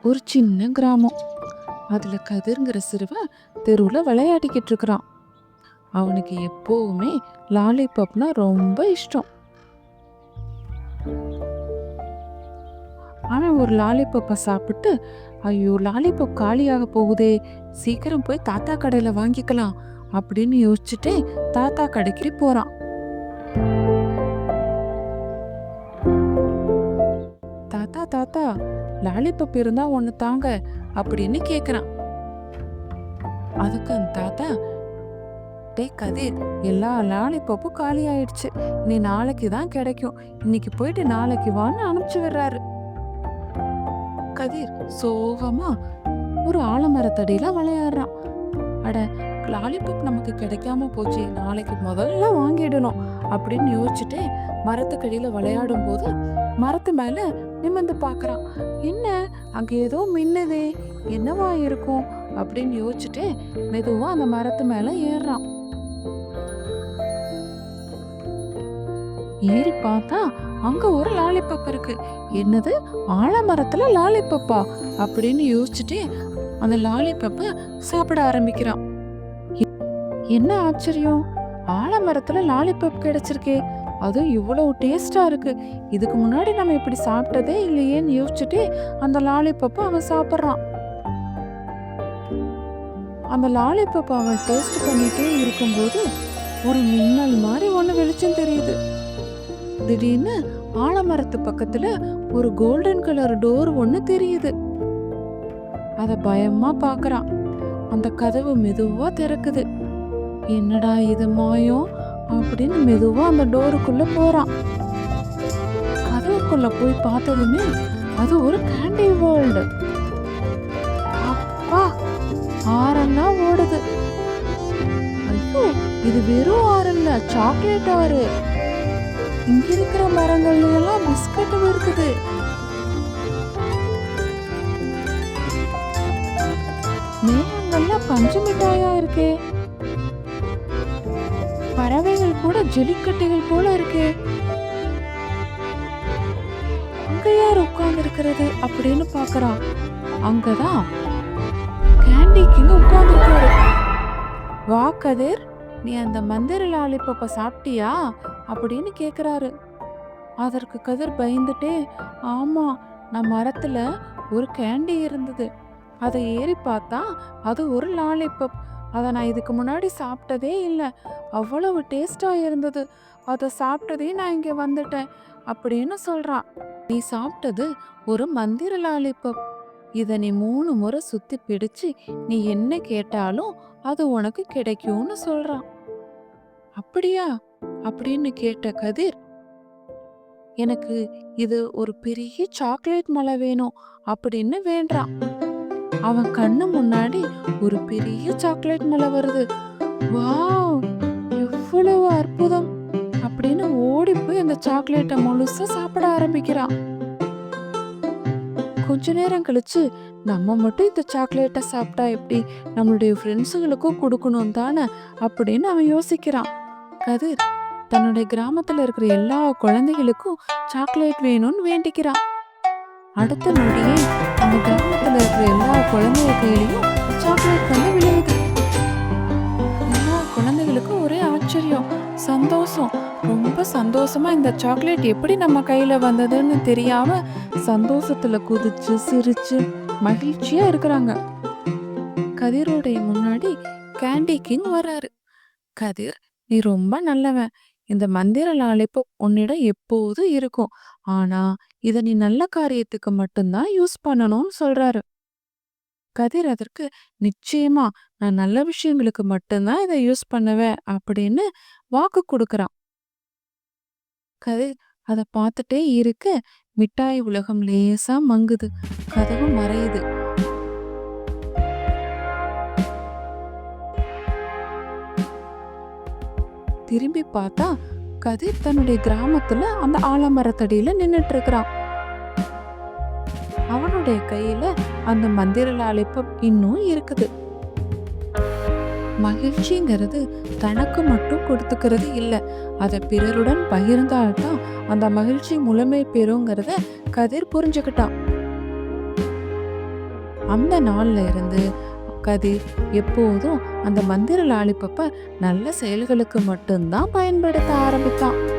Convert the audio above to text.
ஒரு சின்ன கிராமம். அதுல கதிர்ங்கிற சிறுவன் தெருவுல விளையாடிக்கிட்டு இருக்கிறான். அவனுக்கு எப்பவுமே லாலிபப்னா ரொம்ப இஷ்டம். அவன் ஒரு லாலிபப்பை சாப்பிட்டு, ஐயோ லாலிபப் காலியாக போகுதே, சீக்கிரம் போய் தாத்தா கடையில வாங்கிக்கலாம் அப்படின்னு யோசிச்சுட்டே தாத்தா கடைக்கு போறான். தாத்தா தாத்தா, லாலிபப் இருந்தா ஒன்னு தாங்க அப்படின்னு கேக்குறான். அதுக்கு அந்த தாத்தா, டேய் கதிர், எல்லா லாலிபப்பும் காலி ஆயிடுச்சு, நீ நாளைக்கு தான் கிடைக்கும், இன்னைக்கு போயிட்டு நாளைக்கு வான்னு அனுப்பிச்சு விடுறாரு. கதிர் சோகமா ஒரு ஆலமரத்தடியில விளையாடுறான். அட, லாலிபப் நமக்கு கிடைக்காம போச்சு, நாளைக்கு முதல்ல வாங்கிடணும் அப்படின்னு யோசிச்சுட்டே மரத்துக்கடியில விளையாடும் போது மரத்து மேல நிமிர்ந்து பாக்குறான். என்ன, அங்க ஏதோ மின்னுதே, என்னவா இருக்கும் அப்படின்னு யோசிச்சுட்டே மெதுவா அந்த மரத்து மேல ஏறுறான். ஏறி பார்த்தா அங்க ஒரு லாலிபப் இருக்கு. என்னது, ஆலமரத்துல லாலிபப்பா அப்படின்னு யோசிச்சுட்டே அந்த லாலிபப்ப சாப்பிட ஆரம்பிக்கிறான். என்ன ஆச்சரியம், ஆலமரத்துல லாலிபப் கிடைச்சிருக்கே, அதுவும் இவ்வளவு டேஸ்டா இருக்கு, இதுக்கு முன்னாடி நம்ம இப்படி சாப்பிட்டதே இல்லையேன்னு யோசிச்சுட்டே அந்த லாலிபப்ப அவன் சாப்பிட்றான். அந்த லாலிபப்ப அவன் டேஸ்ட் பண்ணிட்டே இருக்கும்போது ஒரு மின்னல் மாதிரி ஒண்ணு வெளிச்சம் தெரியுது. திடீர்னு ஆலமரத்து பக்கத்துல ஒரு கோல்டன் கலர் டோர் ஒண்ணு தெரியுது. அத பயமா பாக்குறான். அந்த கதவு மெதுவா திறக்குது. என்னடா இது மாயம் அப்படின்னு மெதுவா அந்த டோருக்குள்ள போறான். கதவுக்குள்ள போய் பார்த்ததுமே அது ஒரு கேண்டி வேர்ல்டு. அப்பா, ஆறெல்லாம் ஓடுது. ஐயோ, இது வெறும் ஆறு இல்ல, சாக்லேட் ஆறு. இங்க இருக்கிற மரங்கள்ல எல்லாம் பிஸ்கட் இருக்குது. மேகங்கள்லாம் பஞ்சு மிட்டாயா இருக்கே, பறவைகள் கூட ஜெலிக்கட்டைகள் போல இருக்கே, அங்க யார் உட்கார்ந்து இருக்கிறது அப்படின்னு பாக்குறான். அங்கதான் கேண்டி கிங் உட்கார்ந்து இருக்காரு. வா கதிர், நீ அந்த மந்திர லாலிபப்ப சாப்பிட்டியா அப்படின்னு கேக்குறாரு. அதற்கு கதிர் பயந்துட்டே, ஆமா, நான் மரத்துல ஒரு கேண்டி இருந்தது, அதை ஏறி பார்த்தா அது ஒரு லாலிபப், அதை நான் இதுக்கு முன்னாடி சாப்பிட்டதே இல்லை, அவ்வளவு டேஸ்டா இருந்தது, அதை சாப்பிட்டதே நான் இங்க வந்துட்டேன் அப்படின்னு சொல்றான். நீ சாப்பிட்டது ஒரு மந்திர லாலிபப், இதை நீ 3 முறை சுத்தி பிடிச்சு நீ என்ன கேட்டாலும் அது உனக்கு கிடைக்கும்னு சொல்றான். அப்படியா அப்படின்னு கேட்ட கதிர், எனக்கு இது ஒரு பெரிய சாக்லேட் மலை வேணும் அப்படின்னு வேண்டான். அவன் கண்ணு முன்னாடி ஒரு பெரிய சாக்லேட் மலை வருது. வாவ், எவ்வளவு அற்புதம் அப்படின்னு ஓடி போய் அந்த சாக்லேட்டை முழுசா சாப்பிட ஆரம்பிக்கிறான். கொஞ்ச நேரம் கழிச்சு, நம்ம மட்டும் இந்த சாக்லேட்டை சாப்பிட்டா எப்படி, நம்மளுடைய ஃப்ரெண்ட்ஸுகளுக்கும் கொடுக்கணும் தானே அப்படின்னு அவன் யோசிக்கிறான். கதிர் தன்னுடைய கிராமத்துல இருக்கிற எல்லா குழந்தைகளுக்கும் சாக்லேட் வேணும்னு வேண்டிக்கிறான். அடுத்த நொடியே அந்த கிராமத்துல இருக்கிற எல்லா குழந்தைய கையிலையும் சாக்லேட் வந்து விளையுது. எல்லா குழந்தைகளுக்கும் ஒரே ஆச்சரியம், சந்தோஷம். ரொம்ப சந்தோஷமா இந்த சாக்லேட் எப்படி நம்ம கையில வந்ததுன்னு தெரியாம சந்தோஷத்துல குதிச்சு சிரிச்சு மகிழ்ச்சியா இருக்கிறாங்க. கதிரோடைய முன்னாடி கேண்டி கிங் வர்றாரு. கதிர், நீ ரொம்ப நல்லவன், இந்த மந்திர லாலிபப் உன்னிடம் எப்போதும் இருக்கும், ஆனா இத நீ நல்ல காரியத்துக்கு மட்டும்தான் யூஸ் பண்ணணும்னு சொல்றாரு. கதிர் அதற்கு, நிச்சயமா நான் நல்ல விஷயங்களுக்கு மட்டும்தான் இதை யூஸ் பண்ணுவேன் அப்படின்னு வாக்கு கொடுக்கறான். கதிர் அதை பார்த்துட்டே இருக்க மிட்டாய் உலகம் லேசா மங்குது, கதவு மறையுது. திரும்பி பார்த்தா கதிர் தன்னுடைய கிராமத்துல அந்த ஆலமரத்தடியில நின்னுட்டு இருக்கிறான். அவனுடைய கையில அந்த மந்திர லாலிபப் இன்னும் இருக்குது. மகிழ்ச்சிங்கிறது தனக்கு மட்டும் கொடுத்துக்கிறது இல்லை, அதை பிறருடன் பகிர்ந்தால்தான் அந்த மகிழ்ச்சி முழுமை பெறுங்கிறத கதிர் புரிஞ்சுக்கிட்டான். அந்த நாள்ல இருந்து கதிர் எப்போதும் அந்த மந்திர லாலிபப்ப நல்ல செயல்களுக்கு மட்டும்தான் பயன்படுத்த ஆரம்பித்தான்.